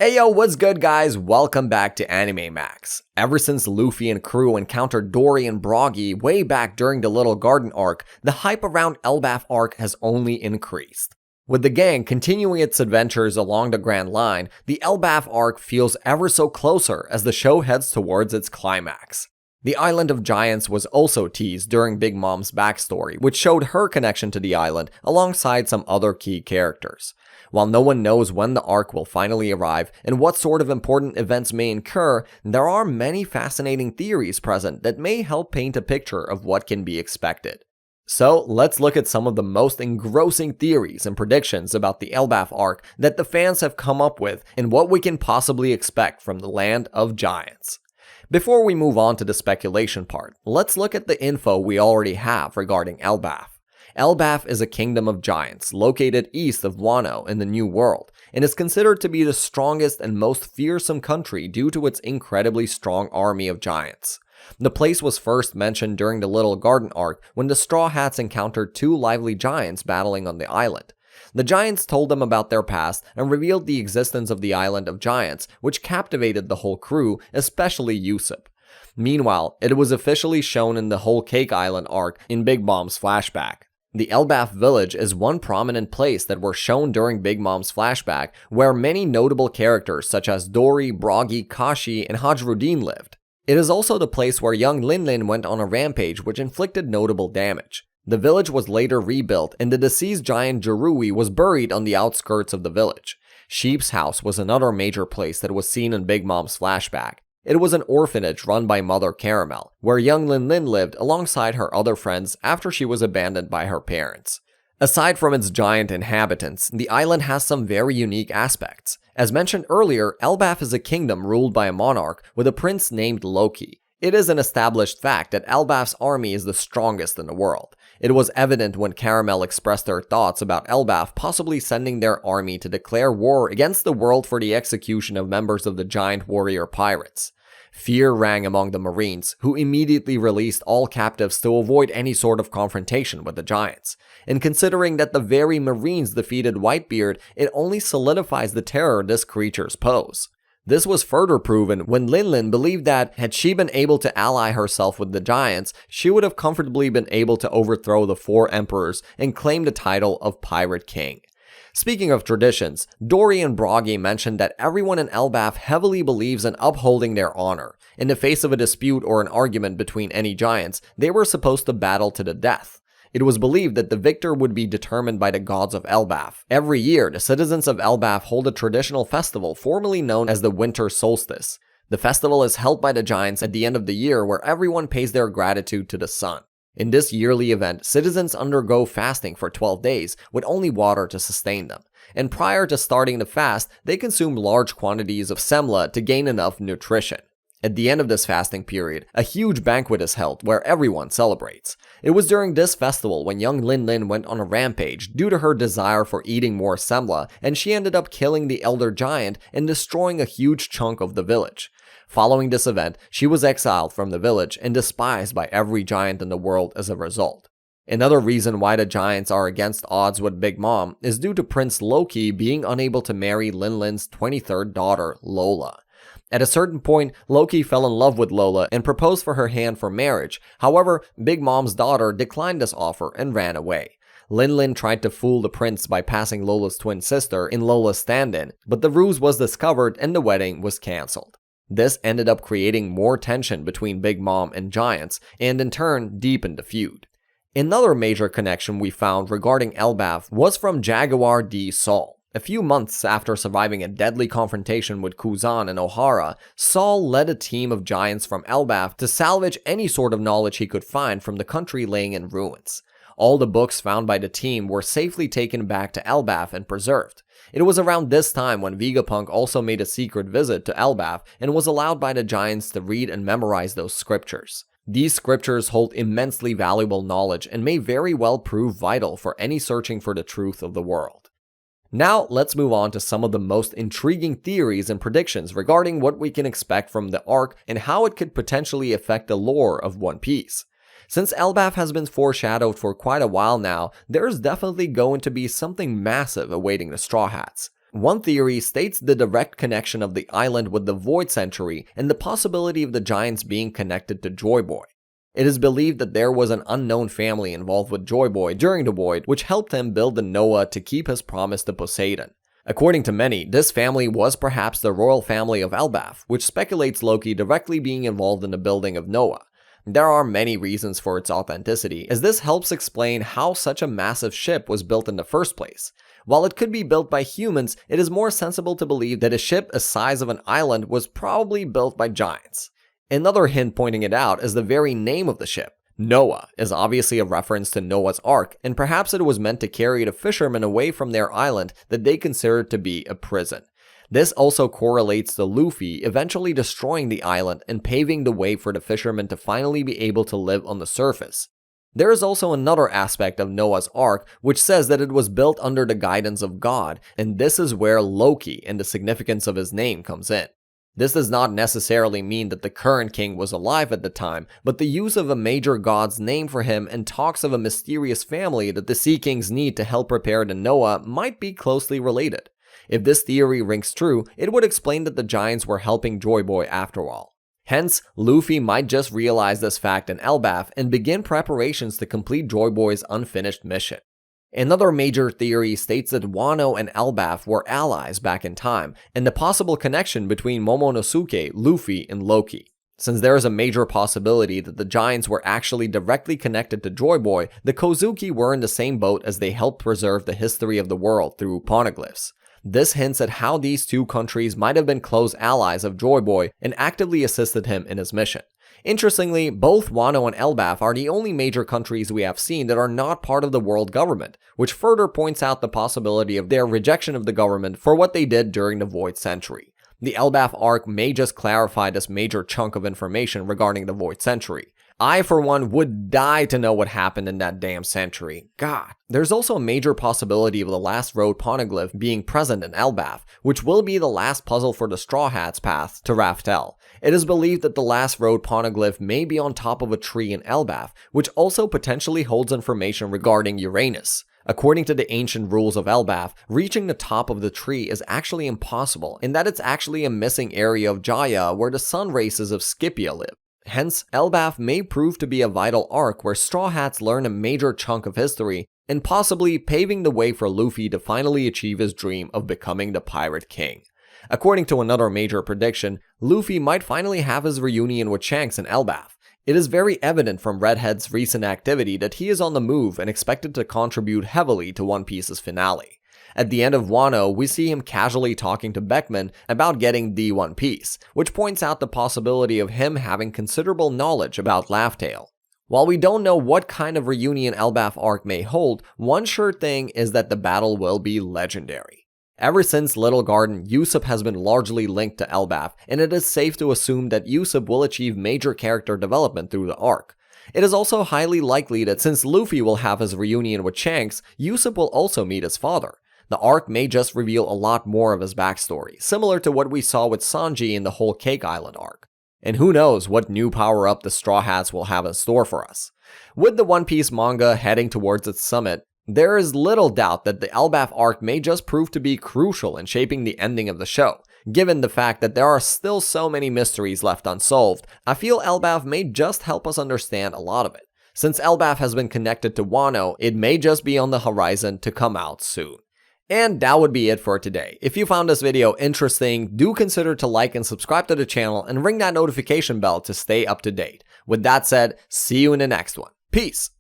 Ayo, what's good guys? Welcome back to Anime Max. Ever since Luffy and crew encountered Dory and Broggy way back during the Little Garden arc, the hype around Elbaf Arc has only increased. With the gang continuing its adventures along the Grand Line, the Elbaf Arc feels ever so closer as the show heads towards its climax. The Island of Giants was also teased during Big Mom's backstory, which showed her connection to the island alongside some other key characters. While no one knows when the arc will finally arrive and what sort of important events may occur, there are many fascinating theories present that may help paint a picture of what can be expected. So let's look at some of the most engrossing theories and predictions about the Elbaf Arc that the fans have come up with and what we can possibly expect from the Land of Giants. Before we move on to the speculation part, let's look at the info we already have regarding Elbaf. Elbaf is a kingdom of giants located east of Wano in the New World, and is considered to be the strongest and most fearsome country due to its incredibly strong army of giants. The place was first mentioned during the Little Garden arc when the Straw Hats encountered two lively giants battling on the island. The giants told them about their past and revealed the existence of the Island of Giants, which captivated the whole crew, especially Usopp. Meanwhile, it was officially shown in the Whole Cake Island arc in Big Mom's flashback. The Elbaf village is one prominent place that were shown during Big Mom's flashback, where many notable characters such as Dory, Broggy, Kashi, and Hajruddin lived. It is also the place where young Lin went on a rampage which inflicted notable damage. The village was later rebuilt, and the deceased giant Jirui was buried on the outskirts of the village. Sheep's House was another major place that was seen in Big Mom's flashback. It was an orphanage run by Mother Caramel, where young Lin lived alongside her other friends after she was abandoned by her parents. Aside from its giant inhabitants, the island has some very unique aspects. As mentioned earlier, Elbaf is a kingdom ruled by a monarch with a prince named Loki. It is an established fact that Elbaf's army is the strongest in the world. It was evident when Caramel expressed their thoughts about Elbaf possibly sending their army to declare war against the world for the execution of members of the giant warrior pirates. Fear rang among the Marines, who immediately released all captives to avoid any sort of confrontation with the giants. And considering that the very Marines defeated Whitebeard, it only solidifies the terror this creatures pose. This was further proven when Lin believed that, had she been able to ally herself with the giants, she would have comfortably been able to overthrow the four emperors and claim the title of Pirate King. Speaking of traditions, Dory and Broggy mentioned that everyone in Elbaf heavily believes in upholding their honor. In the face of a dispute or an argument between any giants, they were supposed to battle to the death. It was believed that the victor would be determined by the gods of Elbaf. Every year, the citizens of Elbaf hold a traditional festival formerly known as the Winter Solstice. The festival is held by the giants at the end of the year, where everyone pays their gratitude to the sun. In this yearly event, citizens undergo fasting for 12 days with only water to sustain them. And prior to starting the fast, they consume large quantities of semla to gain enough nutrition. At the end of this fasting period, a huge banquet is held where everyone celebrates. It was during this festival when young Lin went on a rampage due to her desire for eating more semla, and she ended up killing the elder giant and destroying a huge chunk of the village. Following this event, she was exiled from the village and despised by every giant in the world as a result. Another reason why the giants are against odds with Big Mom is due to Prince Loki being unable to marry Lin's 23rd daughter, Lola. At a certain point, Loki fell in love with Lola and proposed for her hand for marriage. However, Big Mom's daughter declined this offer and ran away. Lin tried to fool the prince by passing Lola's twin sister in Lola's stand-in, but the ruse was discovered and the wedding was cancelled. This ended up creating more tension between Big Mom and giants, and in turn deepened the feud. Another major connection we found regarding Elbaf was from Jaguar D. Saul. A few months after surviving a deadly confrontation with Kuzan and Ohara, Saul led a team of giants from Elbaf to salvage any sort of knowledge he could find from the country laying in ruins. All the books found by the team were safely taken back to Elbaf and preserved. It was around this time when Vegapunk also made a secret visit to Elbaf and was allowed by the giants to read and memorize those scriptures. These scriptures hold immensely valuable knowledge and may very well prove vital for any searching for the truth of the world. Now, let's move on to some of the most intriguing theories and predictions regarding what we can expect from the arc and how it could potentially affect the lore of One Piece. Since Elbaf has been foreshadowed for quite a while now, there is definitely going to be something massive awaiting the Straw Hats. One theory states the direct connection of the island with the Void Century and the possibility of the giants being connected to Joy Boy. It is believed that there was an unknown family involved with Joy Boy during the Void, which helped him build the Noah to keep his promise to Poseidon. According to many, this family was perhaps the royal family of Elbaf, which speculates Loki directly being involved in the building of Noah. There are many reasons for its authenticity, as this helps explain how such a massive ship was built in the first place. While it could be built by humans, it is more sensible to believe that a ship the size of an island was probably built by giants. Another hint pointing it out is the very name of the ship. Noah is obviously a reference to Noah's Ark, and perhaps it was meant to carry the fishermen away from their island that they considered to be a prison. This also correlates to Luffy eventually destroying the island and paving the way for the fishermen to finally be able to live on the surface. There is also another aspect of Noah's Ark which says that it was built under the guidance of God, and this is where Loki and the significance of his name comes in. This does not necessarily mean that the current king was alive at the time, but the use of a major god's name for him and talks of a mysterious family that the Sea Kings need to help prepare the Noah might be closely related. If this theory rings true, it would explain that the giants were helping Joy Boy after all. Hence, Luffy might just realize this fact in Elbaf and begin preparations to complete Joy Boy's unfinished mission. Another major theory states that Wano and Elbaf were allies back in time, and the possible connection between Momonosuke, Luffy, and Loki. Since there is a major possibility that the giants were actually directly connected to Joy Boy, the Kozuki were in the same boat as they helped preserve the history of the world through poneglyphs. This hints at how these two countries might have been close allies of Joy Boy and actively assisted him in his mission. Interestingly, both Wano and Elbaf are the only major countries we have seen that are not part of the world government, which further points out the possibility of their rejection of the government for what they did during the Void Century. The Elbaf Arc may just clarify this major chunk of information regarding the Void Century. I, for one, would die to know what happened in that damn century. God. There's also a major possibility of the Last Road poneglyph being present in Elbaf, which will be the last puzzle for the Straw Hats path to Raftel. It is believed that the Last Road poneglyph may be on top of a tree in Elbaf, which also potentially holds information regarding Uranus. According to the ancient rules of Elbaf, reaching the top of the tree is actually impossible, in that it's actually a missing area of Jaya where the sun races of Scipia live. Hence, Elbaf may prove to be a vital arc where Straw Hats learn a major chunk of history and possibly paving the way for Luffy to finally achieve his dream of becoming the Pirate King. According to another major prediction, Luffy might finally have his reunion with Shanks in Elbaf. It is very evident from Redhead's recent activity that he is on the move and expected to contribute heavily to One Piece's finale. At the end of Wano, we see him casually talking to Beckman about getting the One Piece, which points out the possibility of him having considerable knowledge about Laugh Tale. While we don't know what kind of reunion Elbaf Arc may hold, one sure thing is that the battle will be legendary. Ever since Little Garden, Usopp has been largely linked to Elbaf, and it is safe to assume that Usopp will achieve major character development through the arc. It is also highly likely that since Luffy will have his reunion with Shanks, Usopp will also meet his father. The arc may just reveal a lot more of his backstory, similar to what we saw with Sanji in the whole Cake Island arc. And who knows what new power-up the Straw Hats will have in store for us. With the One Piece manga heading towards its summit, there is little doubt that the Elbaf arc may just prove to be crucial in shaping the ending of the show. Given the fact that there are still so many mysteries left unsolved, I feel Elbaf may just help us understand a lot of it. Since Elbaf has been connected to Wano, it may just be on the horizon to come out soon. And that would be it for today. If you found this video interesting, do consider to like and subscribe to the channel and ring that notification bell to stay up to date. With that said, see you in the next one. Peace!